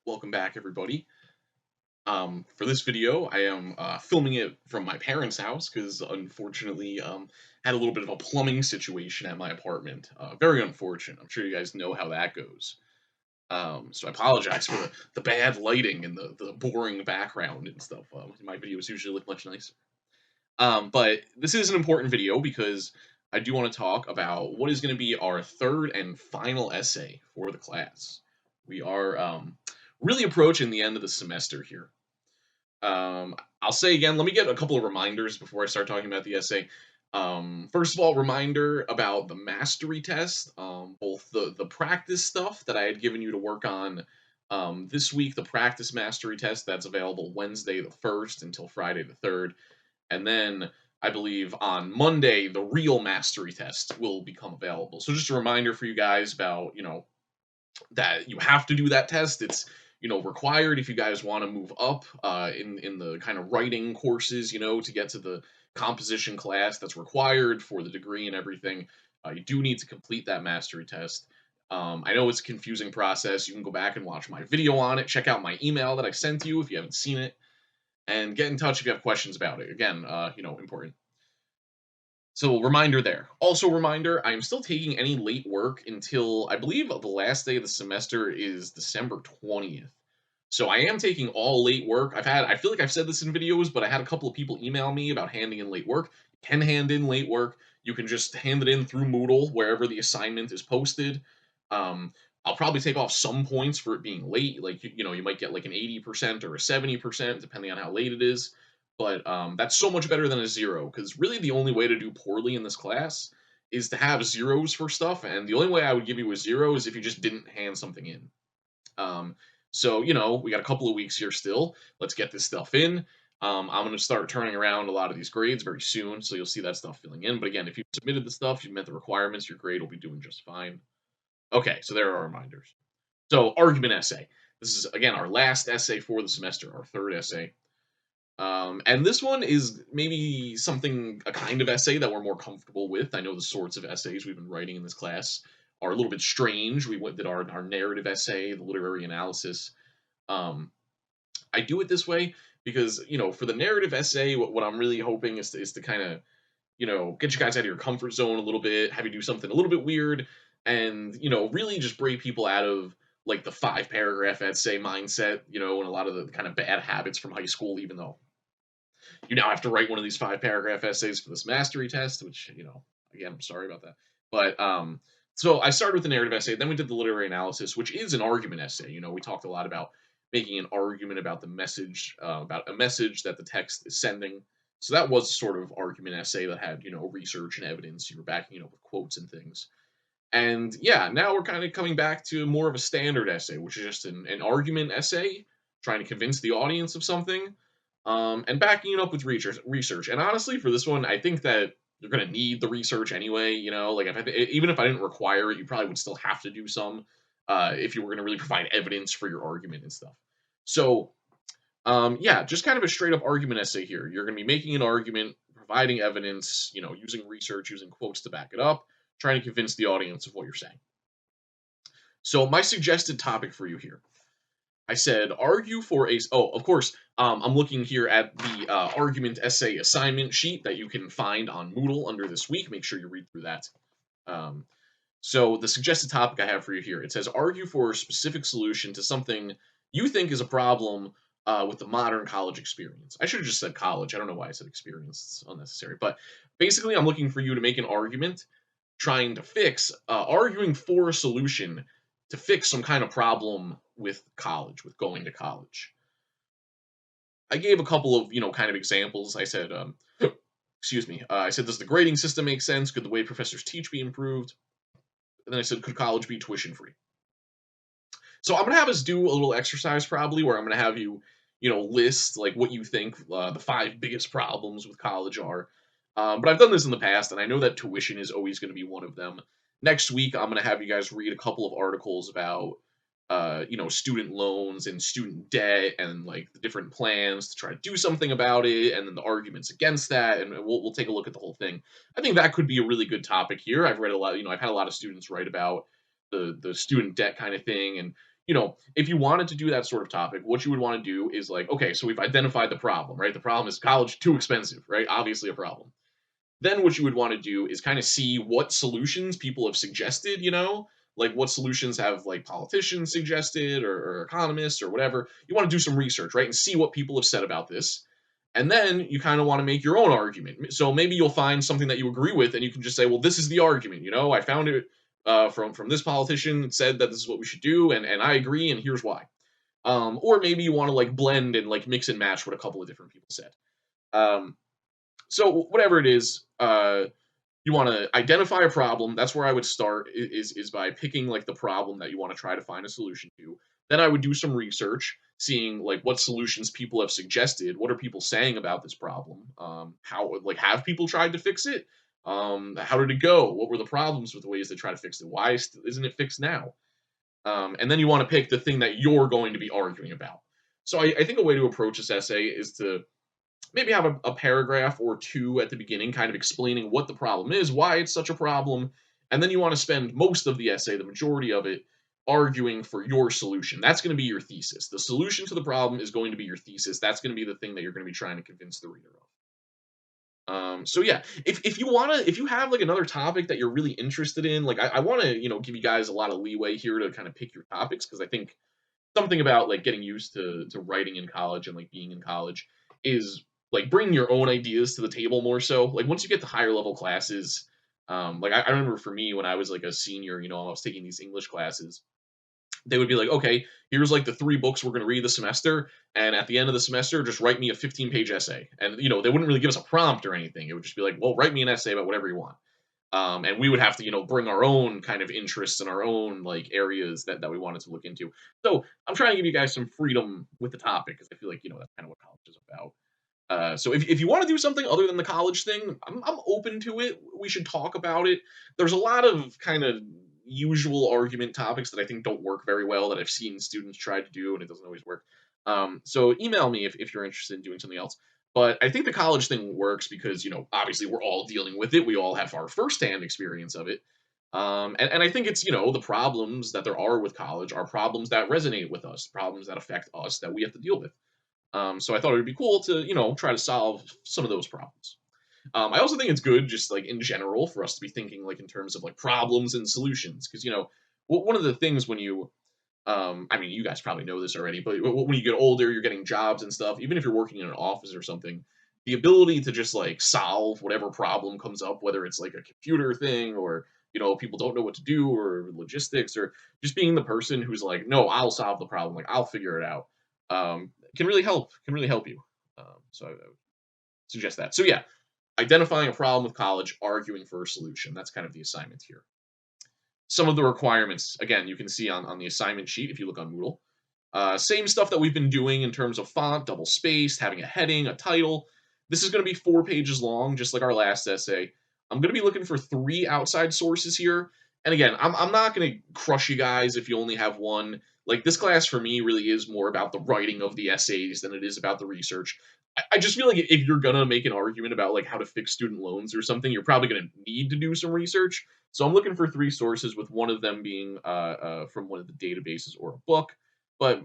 Welcome back, everybody. For this video, I am filming it from my parents' house because unfortunately, had a little bit of a plumbing situation at my apartment. Very unfortunate. I'm sure you guys know how that goes. So I apologize for the bad lighting and the boring background and stuff. My videos usually look much nicer. But this is an important video because I do want to talk about what is going to be our third and final essay for the class. We are really approaching the end of the semester here. I'll say again, let me get a couple of reminders before I start talking about the essay. First of all, reminder about the mastery test, both the practice stuff that I had given you to work on this week, the practice mastery test that's available Wednesday the 1st until Friday the 3rd. And then I believe on Monday, the real mastery test will become available. So just a reminder for you guys about, that you have to do that test. It's required if you guys want to move up in the kind of writing courses, to get to the composition class that's required for the degree and everything. You do need to complete that mastery test. I know it's a confusing process. You can go back and watch my video on it. Check out my email that I sent you if you haven't seen it, and get in touch if you have questions about it. Again, important. So reminder there. Also reminder, I'm still taking any late work until I believe the last day of the semester is December 20th. So I am taking all late work. I feel like I've said this in videos, but I had a couple of people email me about handing in late work. You can hand in late work. You can just hand it in through Moodle wherever the assignment is posted. Um, I'll probably take off some points for it being late. Like you might get like an 80% or a 70% depending on how late it is. But that's so much better than a zero because really the only way to do poorly in this class is to have zeros for stuff, and the only way I would give you a zero is if you just didn't hand something in. Um, so we got a couple of weeks here still. Let's get this stuff in. I'm going to start turning around a lot of these grades very soon, so you'll see that stuff filling in. But again, if you submitted the stuff, you met the requirements, your grade will be doing just fine. Okay, so there are reminders. So argument essay. This is again our last essay for the semester, our third essay. And this one is maybe a kind of essay that we're more comfortable with. I know the sorts of essays we've been writing in this class are a little bit strange. Did our narrative essay, the literary analysis. Um, I do it this way because, for the narrative essay, what I'm really hoping is to kind of, get you guys out of your comfort zone a little bit, have you do something a little bit weird, and, really just break people out of like the 5 paragraph essay mindset, and a lot of the kind of bad habits from high school, even though you now have to write one of these 5 paragraph essays for this mastery test, which, again, I'm sorry about that. But so I started with the narrative essay, then we did the literary analysis, which is an argument essay. We talked a lot about making an argument about the message, about a message that the text is sending. So that was sort of argument essay that had, research and evidence. You were backing it up with quotes and things. And yeah, now we're kind of coming back to more of a standard essay, which is just an argument essay, trying to convince the audience of something, and backing it up with research. And honestly, for this one, I think that you're going to need the research anyway. Like even if I didn't require it, you probably would still have to do some if you were going to really provide evidence for your argument and stuff. So yeah, just kind of a straight up argument essay here. You're going to be making an argument, providing evidence, using research, using quotes to back it up, trying to convince the audience of what you're saying. So my suggested topic for you here, I said argue for a. Oh, of course, I'm looking here at the argument essay assignment sheet that you can find on Moodle under this week. Make sure you read through that. Um, so the suggested topic I have for you here, it says argue for a specific solution to something you think is a problem with the modern college experience. I should have just said college. I don't know why I said experience. It's unnecessary. But basically, I'm looking for you to make an argument trying to arguing for a solution to fix some kind of problem with college, with going to college. I gave a couple of, kind of examples. I said, excuse me, I said, does the grading system make sense? Could the way professors teach be improved? And then I said, could college be tuition free? So I'm gonna have us do a little exercise probably where I'm gonna have you, list like what you think the 5 biggest problems with college are. But I've done this in the past, and I know that tuition is always going to be one of them. Next week, I'm going to have you guys read a couple of articles about, student loans and student debt, and like the different plans to try to do something about it, and then the arguments against that, and we'll take a look at the whole thing. I think that could be a really good topic here. I've read a lot, I've had a lot of students write about the student debt kind of thing, and if you wanted to do that sort of topic, what you would want to do is like, okay, so we've identified the problem, right? The problem is college too expensive, right? Obviously a problem. Then what you would want to do is kind of see what solutions people have suggested, like what solutions have like politicians suggested or economists or whatever. You want to do some research, right? And see what people have said about this. And then you kind of want to make your own argument. So maybe you'll find something that you agree with, and you can just say, "Well, this is the argument." I found it from this politician that said that this is what we should do, and I agree, and here's why. Or maybe you want to like blend and like mix and match what a couple of different people said. Um, so whatever it is, you want to identify a problem. That's where I would start is by picking like the problem that you want to try to find a solution to. Then I would do some research, seeing like what solutions people have suggested. What are people saying about this problem? How like have people tried to fix it? How did it go? What were the problems with the ways they try to fix it? Why isn't it fixed now? And then you want to pick the thing that you're going to be arguing about. So I think a way to approach this essay is to maybe have a paragraph or two at the beginning, kind of explaining what the problem is, why it's such a problem, and then you want to spend most of the essay, the majority of it, arguing for your solution. That's going to be your thesis. The solution to the problem is going to be your thesis. That's going to be the thing that you're going to be trying to convince the reader of. So yeah, if you wanna if you have like another topic that you're really interested in, like I want to give you guys a lot of leeway here to kind of pick your topics because I think something about like getting used to writing in college and like being in college is like bringing your own ideas to the table more so. Like once you get to higher level classes, like I remember for me when I was like a senior, I was taking these English classes. They would be like, okay, here's like the three books we're going to read this semester, and at the end of the semester, just write me a 15-page essay. And they wouldn't really give us a prompt or anything. It would just be like, well, write me an essay about whatever you want. And we would have to bring our own kind of interests and our own like areas that we wanted to look into. So I'm trying to give you guys some freedom with the topic because I feel like that's kind of what college is about. So if you want to do something other than the college thing, I'm open to it. We should talk about it. There's a lot of kind of usual argument topics that I think don't work very well that I've seen students try to do and it doesn't always work. So email me if you're interested in doing something else. But I think the college thing works because, obviously we're all dealing with it. We all have our firsthand experience of it. And I think it's, the problems that there are with college are problems that resonate with us, problems that affect us that we have to deal with. So I thought it would be cool to, try to solve some of those problems. I also think it's good, just like in general, for us to be thinking like in terms of like problems and solutions, because one of the things when you, I mean, you guys probably know this already, but when you get older, you're getting jobs and stuff. Even if you're working in an office or something, the ability to just like solve whatever problem comes up, whether it's like a computer thing or people don't know what to do or logistics or just being the person who's like, no, I'll solve the problem, like I'll figure it out. Can really help. Can really help you. So I would suggest that. So yeah, identifying a problem with college, arguing for a solution. That's kind of the assignment here. Some of the requirements, again, you can see on the assignment sheet if you look on Moodle. Same stuff that we've been doing in terms of font, double spaced, having a heading, a title. This is going to be 4 pages long, just like our last essay. I'm going to be looking for 3 outside sources here. And again, I'm not going to crush you guys if you only have one. Like this class for me really is more about the writing of the essays than it is about the research. I just feel like if you're gonna make an argument about like how to fix student loans or something, you're probably gonna need to do some research. So I'm looking for 3 sources, with one of them being from one of the databases or a book. But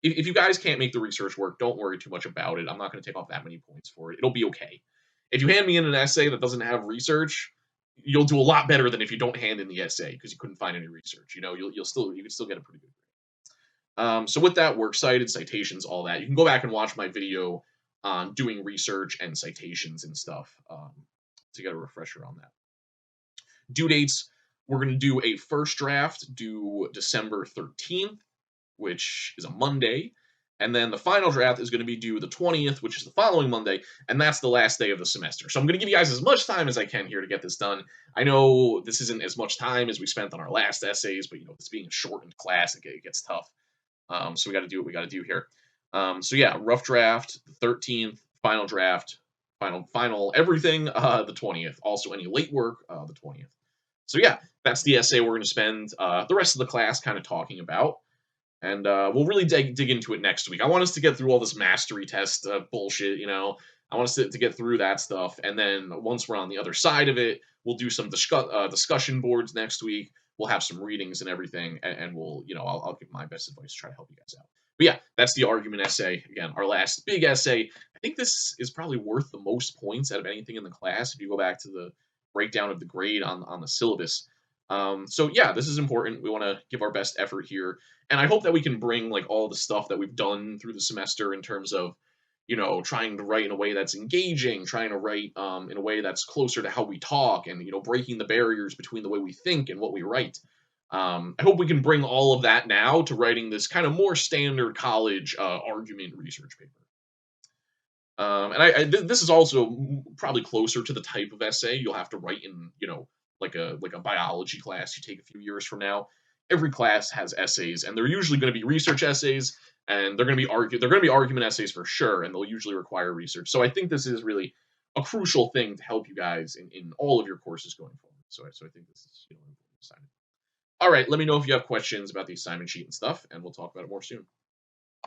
if you guys can't make the research work, don't worry too much about it. I'm not going to take off that many points for it. It'll be okay. If you hand me in an essay that doesn't have research, you'll do a lot better than if you don't hand in the essay because you couldn't find any research. You can still get a pretty good grade. So with that, works cited, citations, all that. You can go back and watch my video on doing research and citations and stuff to get a refresher on that. Due dates, we're going to do a first draft due December 13th, which is a Monday. And then the final draft is going to be due the 20th, which is the following Monday, and that's the last day of the semester. So I'm going to give you guys as much time as I can here to get this done. I know this isn't as much time as we spent on our last essays, but this being a shortened class, it gets tough. So we got to do what we got to do here. So yeah, rough draft, the 13th, final draft, final everything, the 20th. Also any late work, the 20th. So yeah, that's the essay we're going to spend the rest of the class kind of talking about. And we'll really dig into it next week. I want us to get through all this mastery test bullshit, I want us to get through that stuff. And then once we're on the other side of it, we'll do some discussion boards next week. we'll have some readings and everything, and we'll, I'll give my best advice to try to help you guys out. But yeah, that's the argument essay. Again, our last big essay. I think this is probably worth the most points out of anything in the class if you go back to the breakdown of the grade on the syllabus. So yeah, this is important. We want to give our best effort here, and I hope that we can bring like all the stuff that we've done through the semester in terms of, trying to write in a way that's engaging, trying to write in a way that's closer to how we talk, and breaking the barriers between the way we think and what we write. I hope we can bring all of that now to writing this kind of more standard college argument research paper. This is also probably closer to the type of essay you'll have to write in, like a biology class you take a few years from now. Every class has essays, and they're usually going to be research essays, and they're going to be argument essays for sure, and they'll usually require research. So I think this is really a crucial thing to help you guys in all of your courses going forward. So I think this is an important assignment. All right, let me know if you have questions about the assignment sheet and stuff, and we'll talk about it more soon.